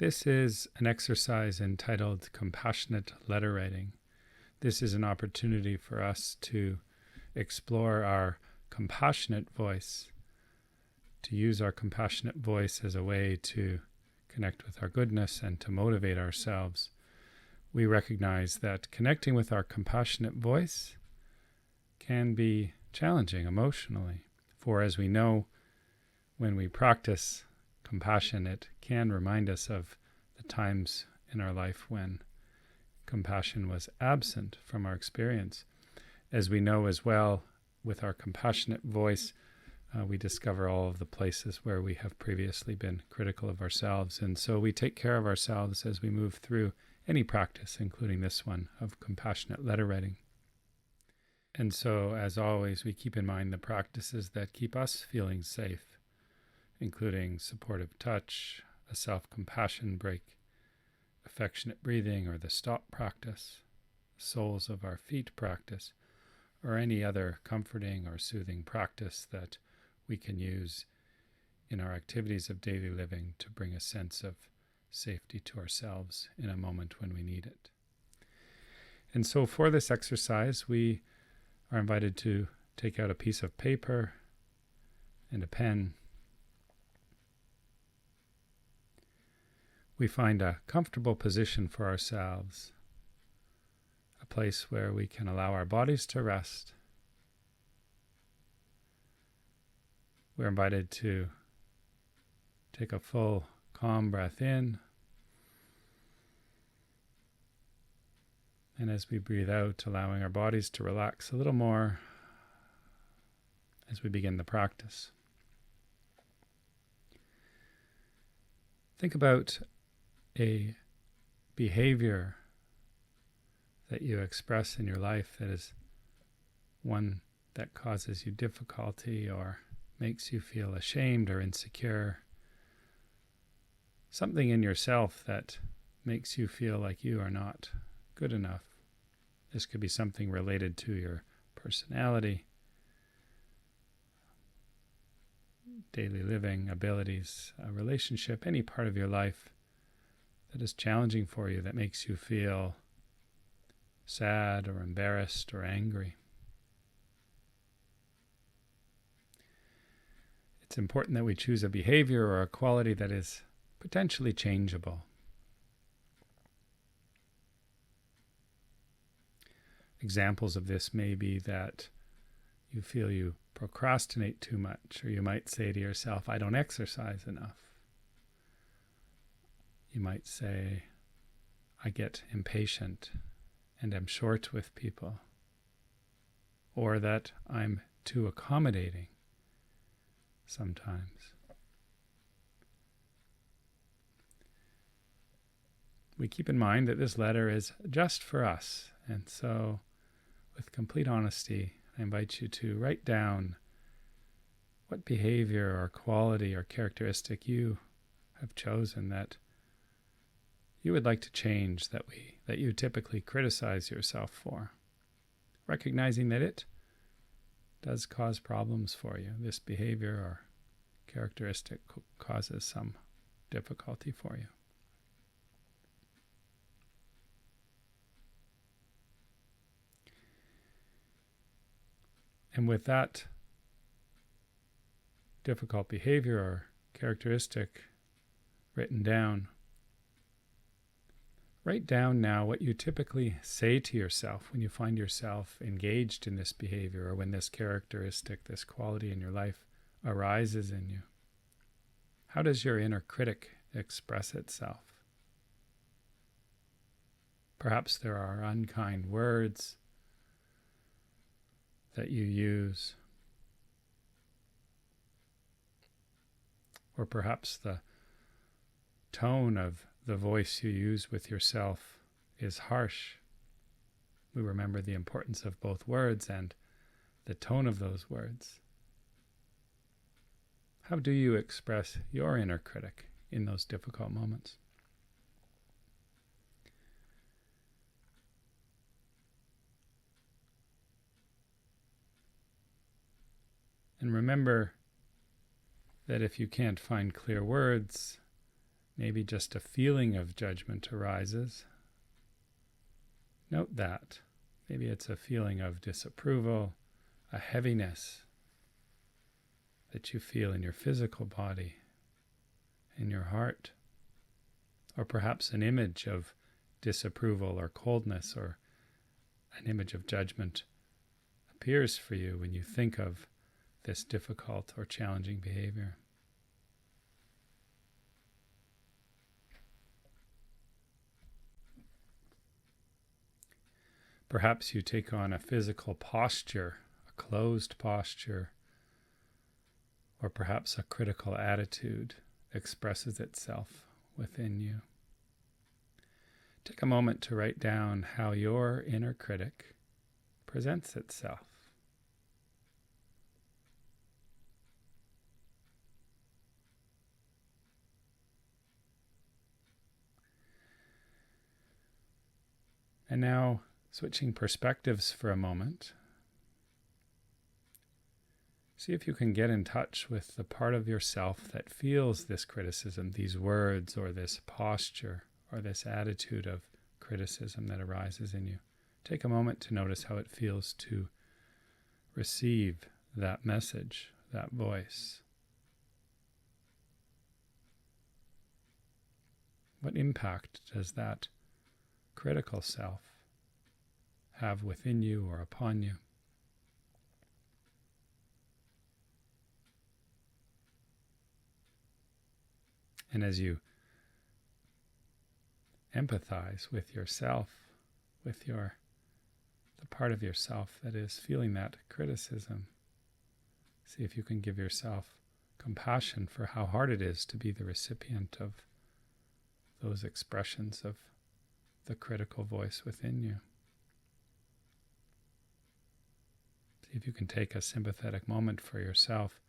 This is an exercise entitled Compassionate Letter Writing. This is an opportunity for us to explore our compassionate voice, to use our compassionate voice as a way to connect with our goodness and to motivate ourselves. We recognize that connecting with our compassionate voice can be challenging emotionally, for as we know, when we practice compassion, it can remind us of the times in our life when compassion was absent from our experience. As we know as well, with our compassionate voice, we discover all of the places where we have previously been critical of ourselves. And so we take care of ourselves as we move through any practice, including this one of compassionate letter writing. And so, as always, we keep in mind the practices that keep us feeling safe, including supportive touch, a self-compassion break, affectionate breathing, or the stop practice, soles of our feet practice, or any other comforting or soothing practice that we can use in our activities of daily living to bring a sense of safety to ourselves in a moment when we need it. And so for this exercise, we are invited to take out a piece of paper and a pen. We find a comfortable position for ourselves, a place where we can allow our bodies to rest. We're invited to take a full, calm breath in, and as we breathe out, allowing our bodies to relax a little more as we begin the practice. Think about a behavior that you express in your life that is one that causes you difficulty or makes you feel ashamed or insecure. Something in yourself that makes you feel like you are not good enough. This could be something related to your personality, daily living, abilities, a relationship, any part of your life that is challenging for you, that makes you feel sad or embarrassed or angry. It's important that we choose a behavior or a quality that is potentially changeable. Examples of this may be that you feel you procrastinate too much, or you might say to yourself, I don't exercise enough. You might say, I get impatient and am short with people, or that I'm too accommodating sometimes. We keep in mind that this letter is just for us, and so with complete honesty, I invite you to write down what behavior or quality or characteristic you have chosen that you would like to change, that you typically criticize yourself for, recognizing that it does cause problems for you. This behavior or characteristic causes some difficulty for you. And with that difficult behavior or characteristic written down, write down now what you typically say to yourself when you find yourself engaged in this behavior or when this characteristic, this quality in your life arises in you. How does your inner critic express itself? Perhaps there are unkind words that you use, or perhaps the tone of the voice you use with yourself is harsh. We remember the importance of both words and the tone of those words. How do you express your inner critic in those difficult moments? And remember that if you can't find clear words, maybe just a feeling of judgment arises, note that. Maybe it's a feeling of disapproval, a heaviness that you feel in your physical body, in your heart, or perhaps an image of disapproval or coldness or an image of judgment appears for you when you think of this difficult or challenging behavior. Perhaps you take on a physical posture, a closed posture, or perhaps a critical attitude expresses itself within you. Take a moment to write down how your inner critic presents itself. And now, switching perspectives for a moment, see if you can get in touch with the part of yourself that feels this criticism, these words, or this posture, or this attitude of criticism that arises in you. Take a moment to notice how it feels to receive that message, that voice. What impact does that critical self have within you or upon you? And as you empathize with yourself, with the part of yourself that is feeling that criticism, see if you can give yourself compassion for how hard it is to be the recipient of those expressions of the critical voice within you. See if you can take a sympathetic moment for yourself,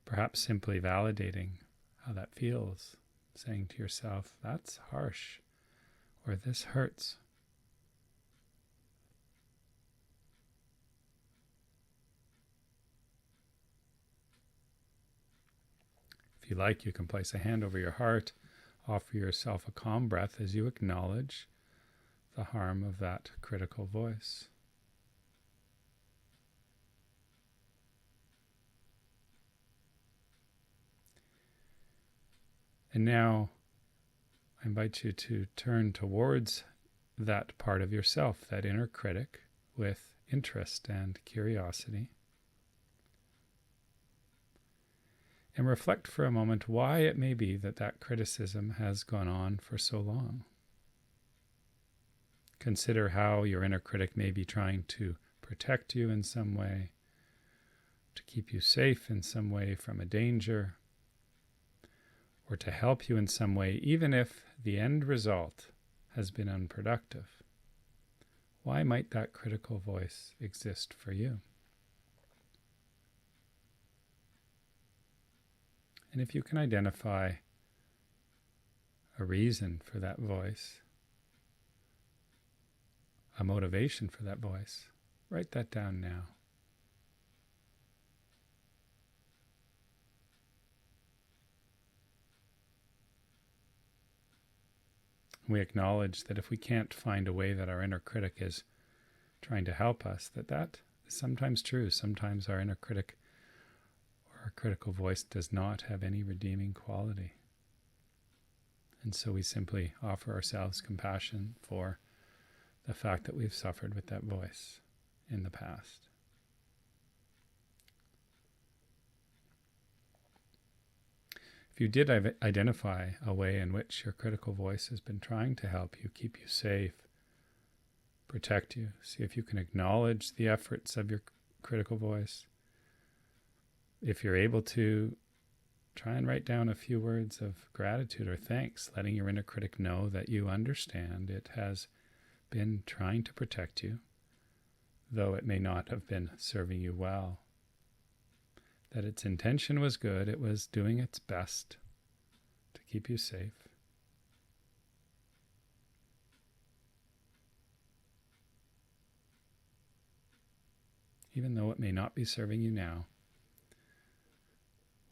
perhaps simply validating how that feels, saying to yourself, that's harsh, or this hurts. If you like, you can place a hand over your heart, offer yourself a calm breath as you acknowledge the harm of that critical voice. And now I invite you to turn towards that part of yourself, that inner critic, with interest and curiosity. And reflect for a moment why it may be that that criticism has gone on for so long. Consider how your inner critic may be trying to protect you in some way, to keep you safe in some way from a danger, or to help you in some way, even if the end result has been unproductive. Why might that critical voice exist for you? And if you can identify a reason for that voice, a motivation for that voice, write that down now. We acknowledge that if we can't find a way that our inner critic is trying to help us, that is sometimes true. Sometimes our inner critic or our critical voice does not have any redeeming quality. And so we simply offer ourselves compassion for the fact that we've suffered with that voice in the past. If you did identify a way in which your critical voice has been trying to help you, keep you safe, protect you, see if you can acknowledge the efforts of your critical voice. If you're able to, try and write down a few words of gratitude or thanks, letting your inner critic know that you understand it has been trying to protect you, though it may not have been serving you well. That its intention was good, it was doing its best to keep you safe. Even though it may not be serving you now,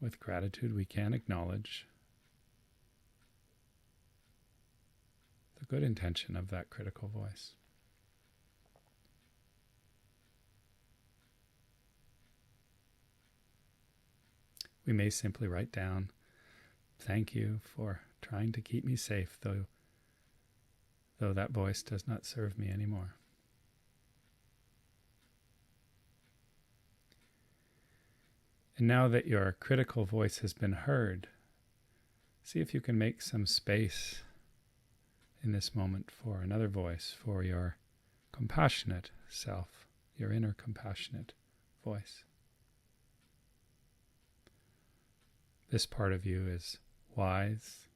with gratitude we can acknowledge the good intention of that critical voice. We may simply write down, "Thank you for trying to keep me safe, though that voice does not serve me anymore." And now that your critical voice has been heard, see if you can make some space in this moment for another voice, for your compassionate self, your inner compassionate voice. This part of you is wise,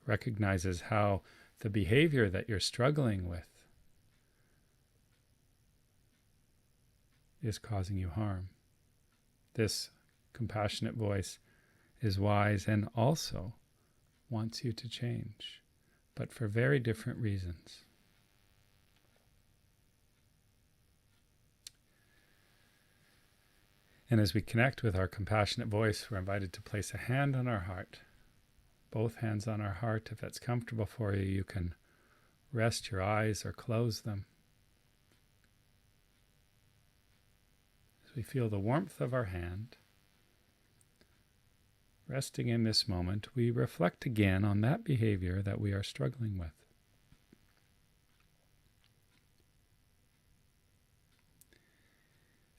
recognizes how the behavior that you're struggling with is causing you harm. This compassionate voice is wise and also wants you to change, but for very different reasons. And as we connect with our compassionate voice, we're invited to place a hand on our heart, both hands on our heart. If that's comfortable for you, you can rest your eyes or close them. As we feel the warmth of our hand, resting in this moment, we reflect again on that behavior that we are struggling with.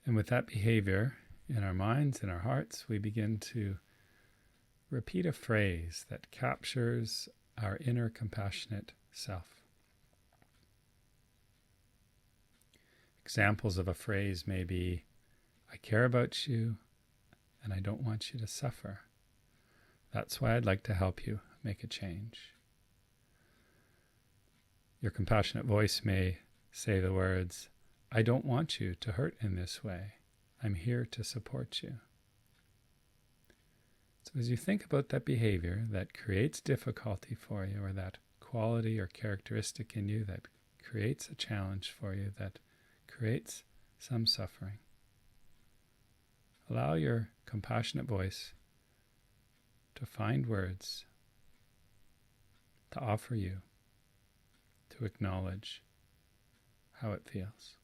And with that behavior in our minds, in our hearts, we begin to repeat a phrase that captures our inner compassionate self. Examples of a phrase may be, "I care about you and I don't want you to suffer. That's why I'd like to help you make a change." Your compassionate voice may say the words, "I don't want you to hurt in this way. I'm here to support you." So as you think about that behavior that creates difficulty for you, or that quality or characteristic in you that creates a challenge for you, that creates some suffering, allow your compassionate voice to find words to offer you, to acknowledge how it feels,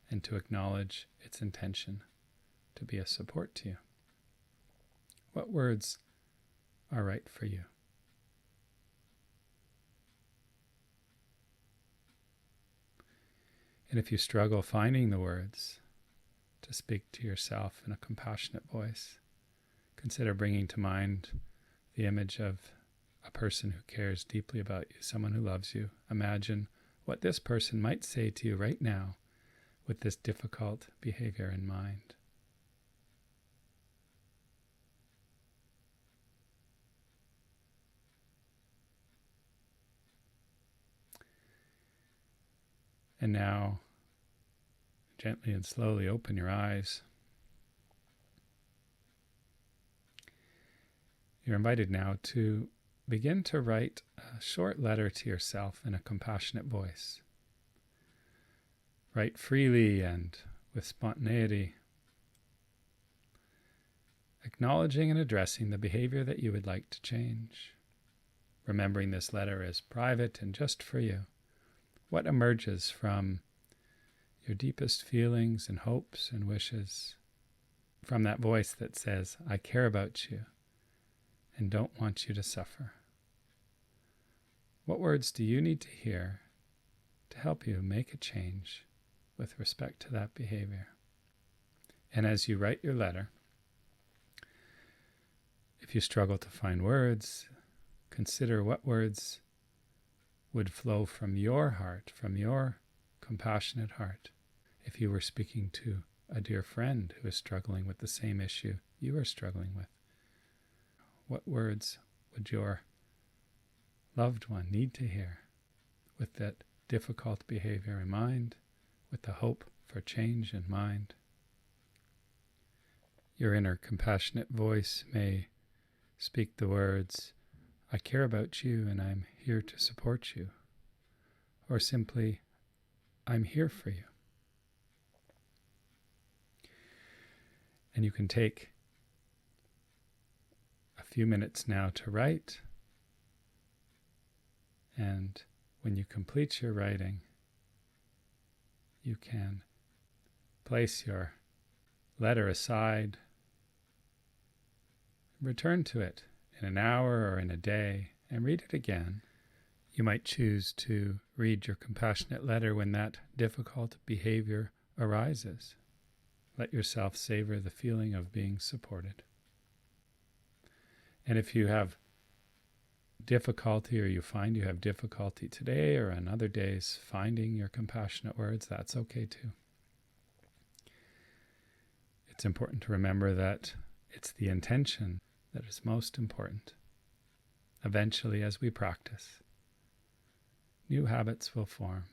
and to acknowledge its intention to be a support to you. What words are right for you? And if you struggle finding the words to speak to yourself in a compassionate voice, consider bringing to mind the image of a person who cares deeply about you, someone who loves you. Imagine what this person might say to you right now with this difficult behavior in mind. And now, gently and slowly open your eyes. You're invited now to begin to write a short letter to yourself in a compassionate voice. Write freely and with spontaneity, acknowledging and addressing the behavior that you would like to change. Remembering this letter is private and just for you. What emerges from your deepest feelings and hopes and wishes, from that voice that says, "I care about you and don't want you to suffer"? What words do you need to hear to help you make a change with respect to that behavior? And as you write your letter, if you struggle to find words, consider what words would flow from your heart, from your compassionate heart, if you were speaking to a dear friend who is struggling with the same issue you are struggling with. What words would your loved one need to hear with that difficult behavior in mind, with the hope for change in mind? Your inner compassionate voice may speak the words, "I care about you and I'm here to support you," or simply, "I'm here for you." And you can take a few minutes now to write, and when you complete your writing, you can place your letter aside, return to it in an hour or in a day, and read it again. You might choose to read your compassionate letter when that difficult behavior arises. Let yourself savor the feeling of being supported. And if you have difficulty, or you find you have difficulty today or on other days finding your compassionate words, that's okay too. It's important to remember that it's the intention that is most important. Eventually, as we practice, new habits will form,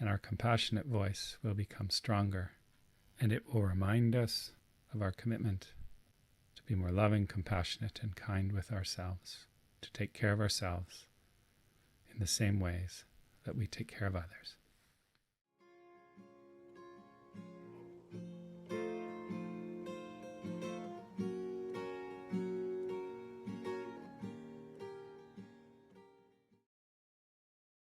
and our compassionate voice will become stronger, and it will remind us of our commitment to be more loving, compassionate, and kind with ourselves, to take care of ourselves in the same ways that we take care of others.